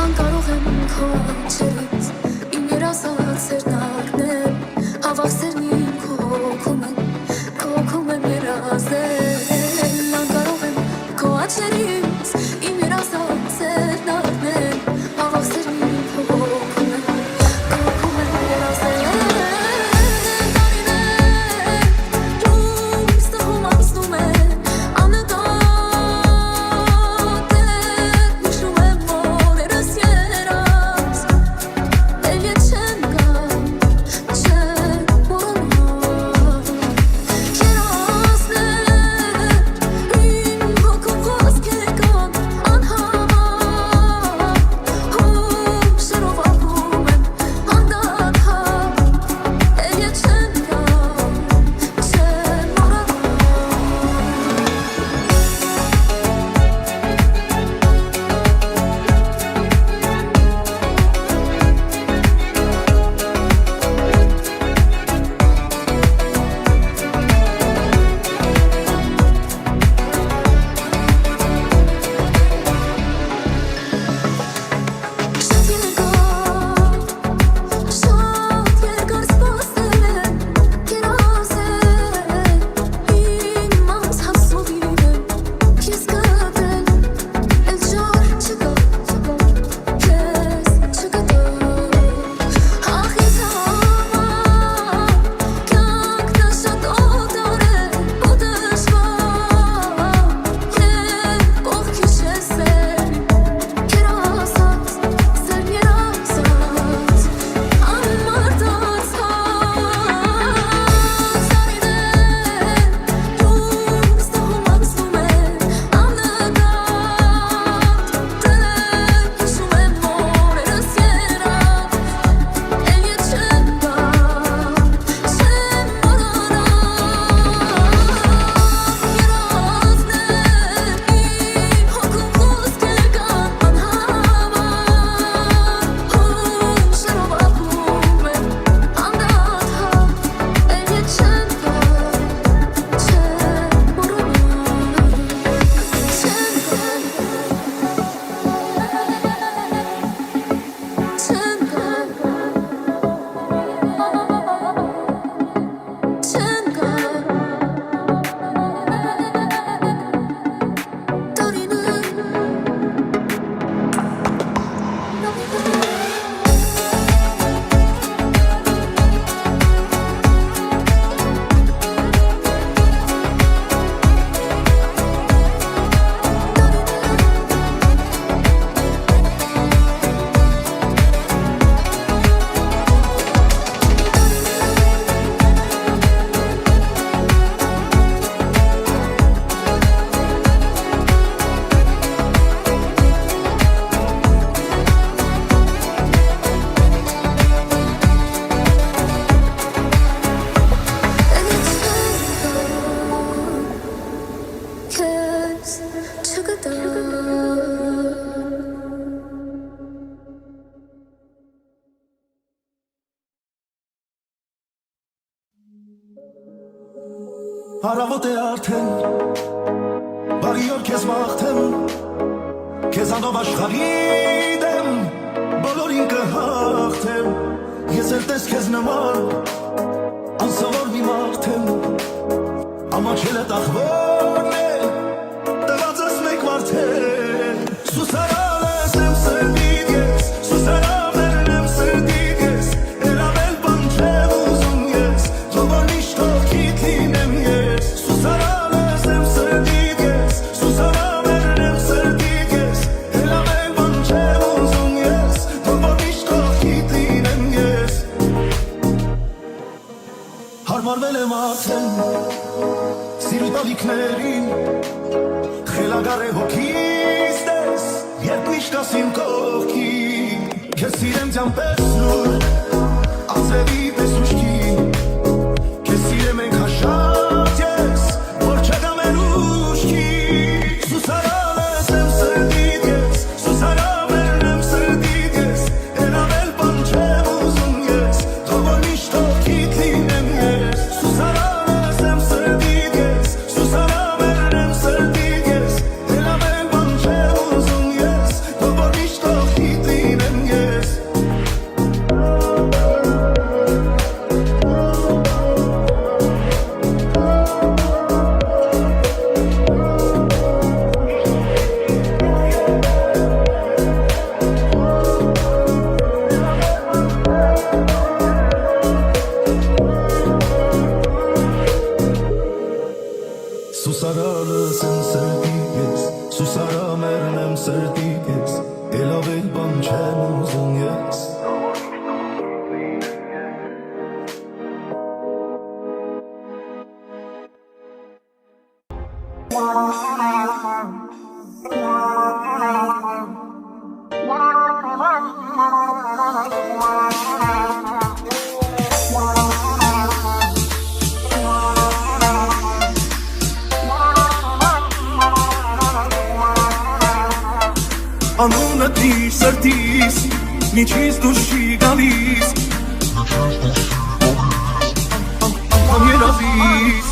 Անկարող եմ քո չերից իմ երազած Հարավոտ է արդեն, բարի օր քեզ մաղթեմ, քեզանով աշխարհի դեմ, բոլորին կհաղթեմ, ես էլ տես քեզ նման, անսովոր մի մարդ եմ, ամաչել է տախվորն է, տված ես մեկ մարդեն, սուսարան ես եմ սրտիդ ես, սուսարաններն եմ սրտիդ ես, էլավել բան չեմ ուզում ես, թողոր միշտ ողքիդ լինեմ ես, սուսարան ես եմ սրտիդ ես, սուսարաններն եմ սրտիդ ես, էլավել բան չեմ ուզում ես, թողոր միշտ ողքիդ լինեմ ես, հարմարվել եմ արդեն, սիրույթ ալիքներին, խելագար է հոգիս դես, երբ միշտ ասիմ կողքին, քեզ սիրեմ ձյան պես նոր, ածելի պես ուշքի, քեզ սիրեմ ենք հաշած ես, որ չգամ են ուշքի, սուսարան ես եմ սրտիդ ես, սուսարաններն եմ սրտիդ ես, էլավել բան չեմ ուզում ես, թողոր միշտ ողքիդ լինեմ ես, սուսարան ես եմ սրտիդ ես, սուսարաններն եմ սրտիդ ես, էլավել բան չեմ ուզում ես, թողոր միշտ ողքիդ լինեմ ես, սուսարանս եմ սրտիդ ես, սուսարաններն եմ սրտիդ ես, էլավել բան չեմ ուզում ես, անունը դիր սրտիս, միջից դուրս չի գալիս, անգամ երազիս,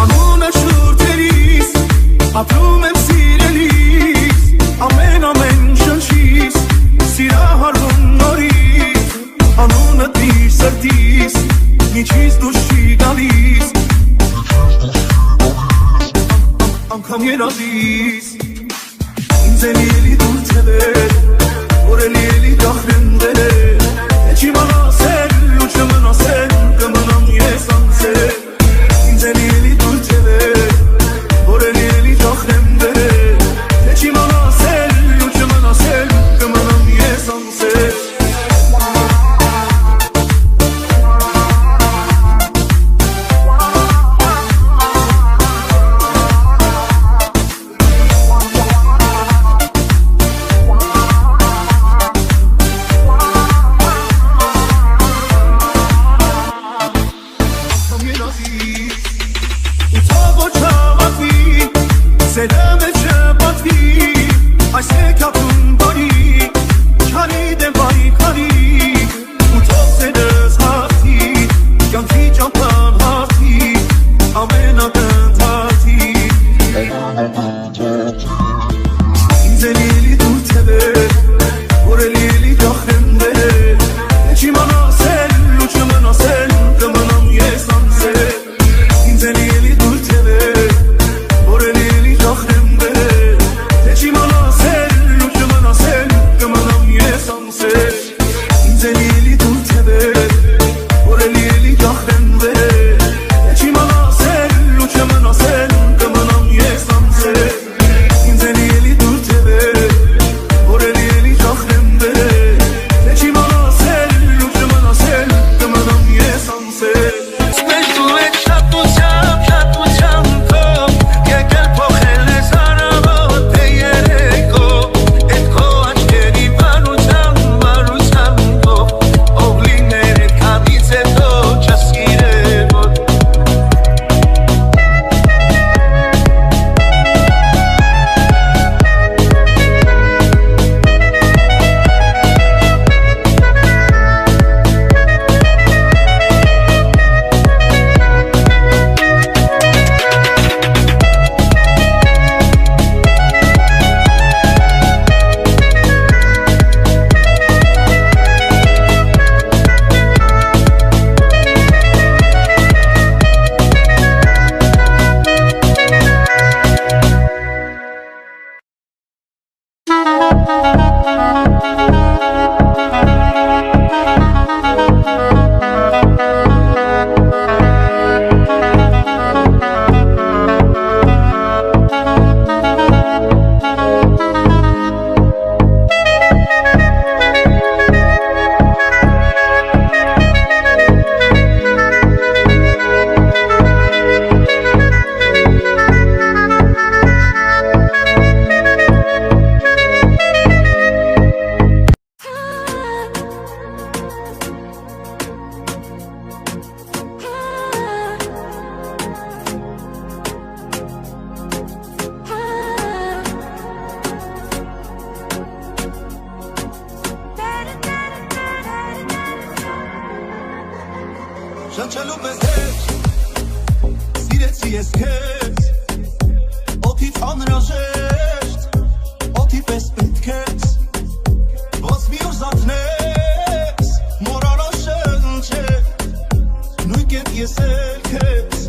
անունը շուրթերիս, ապրում եմ սիրելիս, ամեն շնչիս, սիրահարվում նորից, անունը դիր սրտիս, միջից դուրս չի գալիս, անգամ երազիս, ինձ էլի էլի դուր թևեր, որ էլի դախրեն վերեր, էջ իման ասել ու չմնասել, կմնամ ես անցել, ինձ էլի դուր թևեր, որ էլի դախրեն վերեր, Խնչելու պես հետ սիրեցի ես քեզ օդից անհրաժեշտ օդի պես պետք ես ոնց մի օր զարթնես մոռանալ շնչել նույն կերպ ես էլ քեզ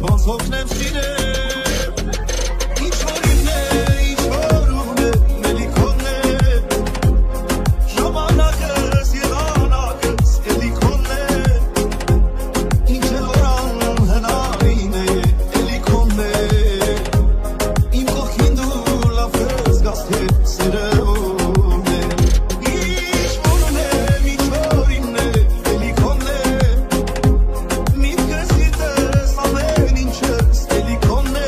ոնց հոգնեմ սիրել ինչ որ ինն է ինչ որ ուղն է մելիքոնն է ժամանակս եղանակս էլի քոնն է ինչ էլ որ անհնարին է էլի քոնն է իմ կողքին դու լավ ես գաս թե սերը ուրն է ինչ որ ունեմ ինչ որ ինն է էլի քոնն է միտքս գիտես ամեն ինչս էլի քոնն է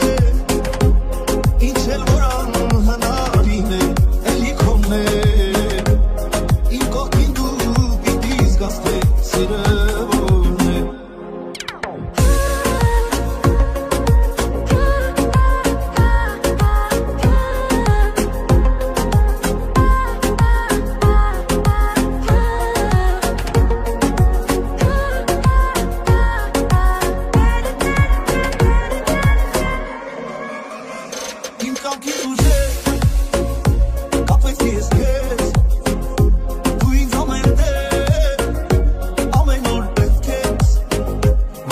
ինչ էլ որ անհնարին է էլի քոնն է իմ կողքին դու պիտի զգաս թե սերը ուրն է Իմ կամքից ուժեր կապվեցի ես քեզ դու ինձ ամեն տեղ ամեն օր պետք ես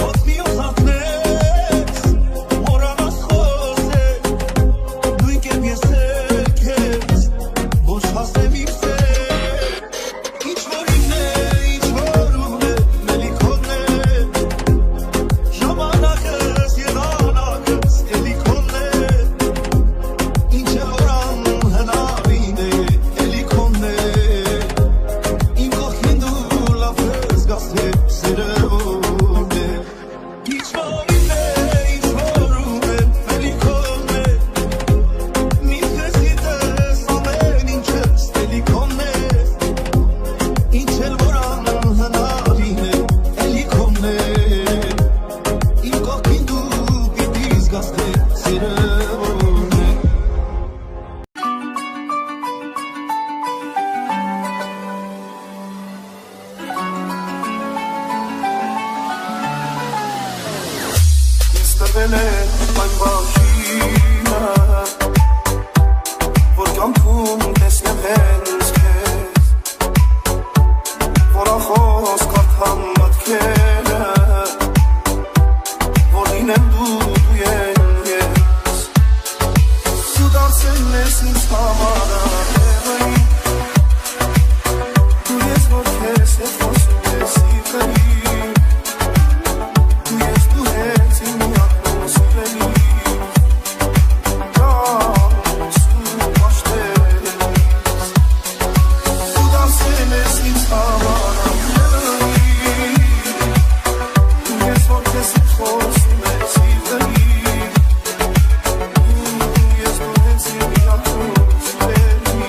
ոնց մի օր զարթնես մոռանաս խոսել նույն կերպ ես էլ քեզ ոչ հասնեմ իմ սեր ինչ որ ինն է ինչ որ ուղն է մելիքոնն է ժամանակս եղանակս էլի քոնն է ինչ էլ որ անհնարին է էլի քոնն է իմ կողքին դու լավ ես գաս թե սերը ուրն է ինչ որ ինն է ինչ որ ուղն է մելիքոնն է միտքս գիտես ամեն ինչս էլի քոնն է ինչ էլ որ անհնարին է էլի քոնն է իմ կողքին դու պիտի զգաս թե սերը ուրն է Ես տվել եմ այն բաժինը որ կյանքում տեսնեմ հենց քեզ որ ախոս կարդամ մտքերը որ լինեմ դու ես դու դարձել ես ինձ համար ահեղին դու ես որ քեզ հետ խոսում ես սիրտերին դու ես դու հենց իմ միակն ու սիրելի Դու դարձել ես ինձ համար ահեղին դու ես որ քեզ հետ խոսում ես սիրտերին դու ես դու հենց իմ միակն ու սիրելի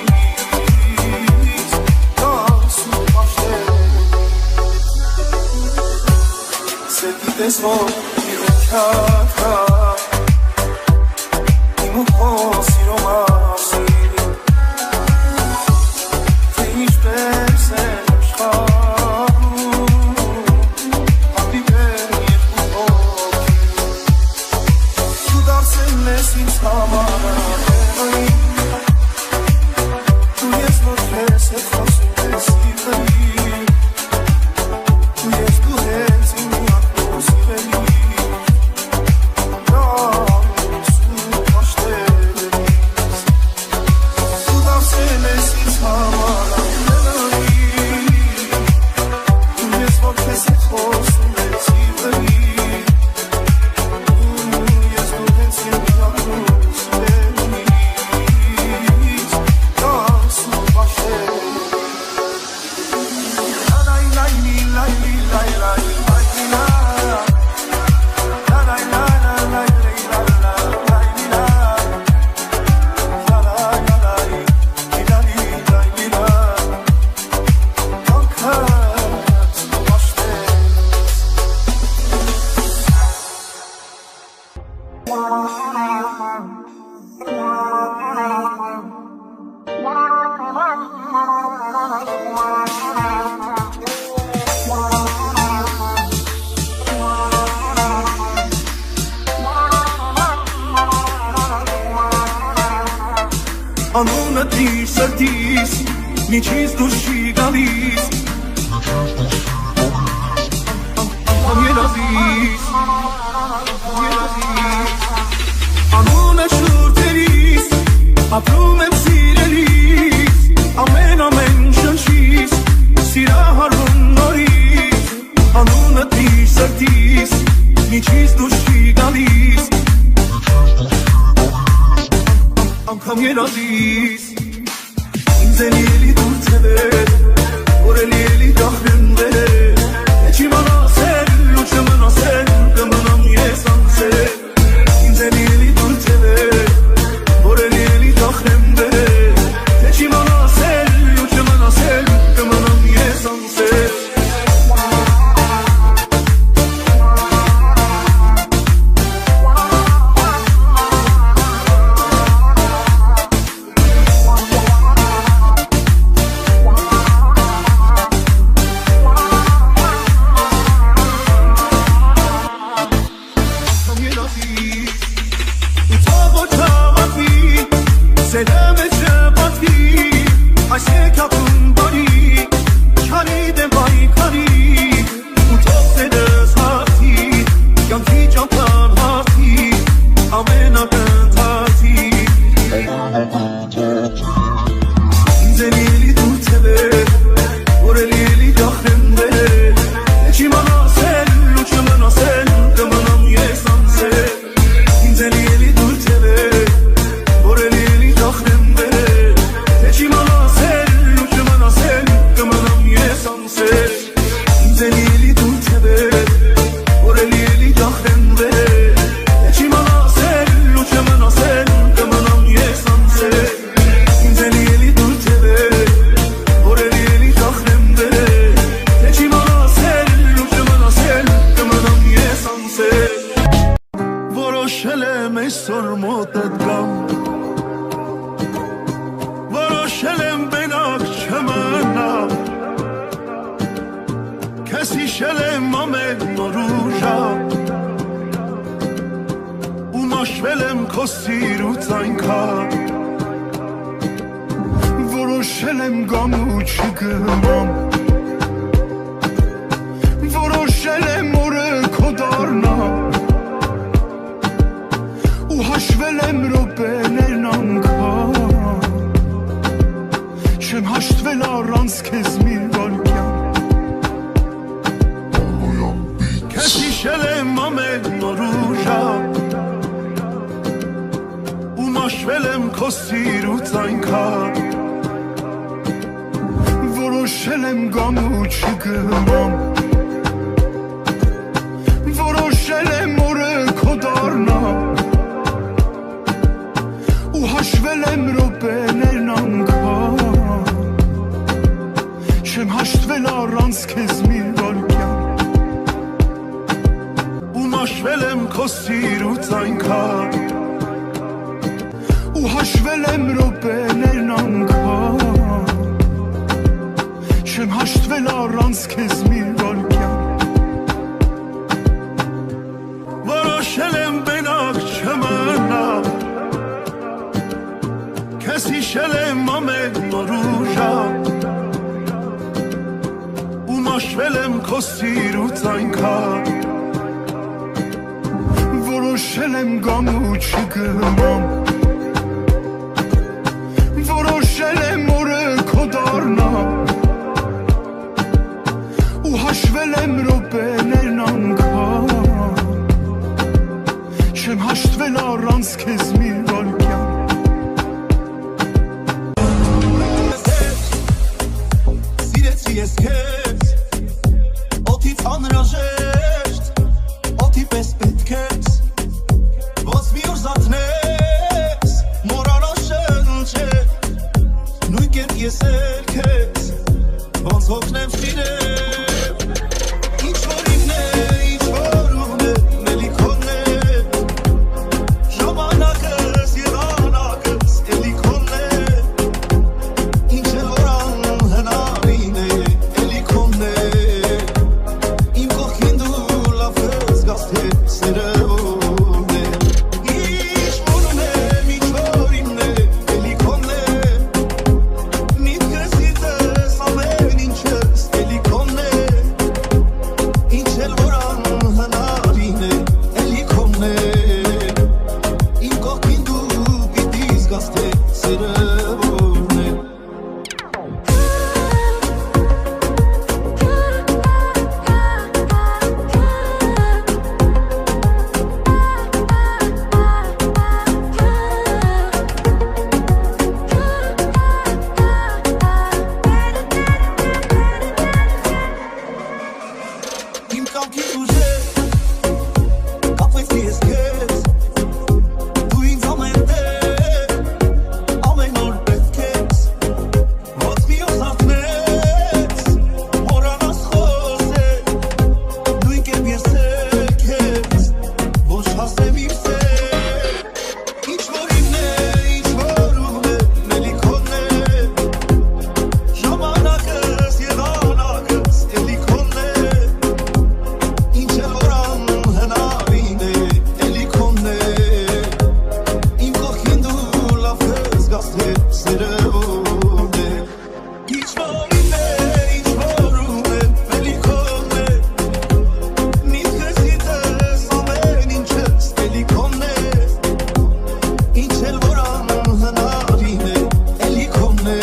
Սետիտես որ իրոքյատ կա Իմ ու քո սիրո մասին Թե ինչպես են աշխարհում Հանդիպեն երկու հոգի Դու դարձել ես ինձ համար ահեղին Դու ես որ քեզ հետ խոսում ես սիրտերին Դու ես դու հենց իմ միակն ու սիրելի Դու անունդ սրտիս միջից դուրս չի գալիս անգամ երազիս անունը շուրթերիս ապրում եմ սիրելիս ամեն շնչիս սիրահարվում նորից անունդ սրտիս միջից դուրս չի գալիս անգամ երազիս ինձ էլի էլի դուր թևեր որ էլի դախրնդեր չի մնասել ու չմնասել կմնամ ես անցել ինձ էլի դուր թևեր որ էլի դախրնդեր չի մնասել ու չմնասել կմնամ ես անցել Նորին է ինչ որ ունեմ Էլիքոն է Միտքս գիտես ամեն ինչս Էլիքոն է Ինչ էլ որ անհնարին է Էլիքոն է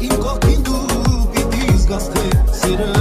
Իմ կողքին դու պիտի զգաս թե սերը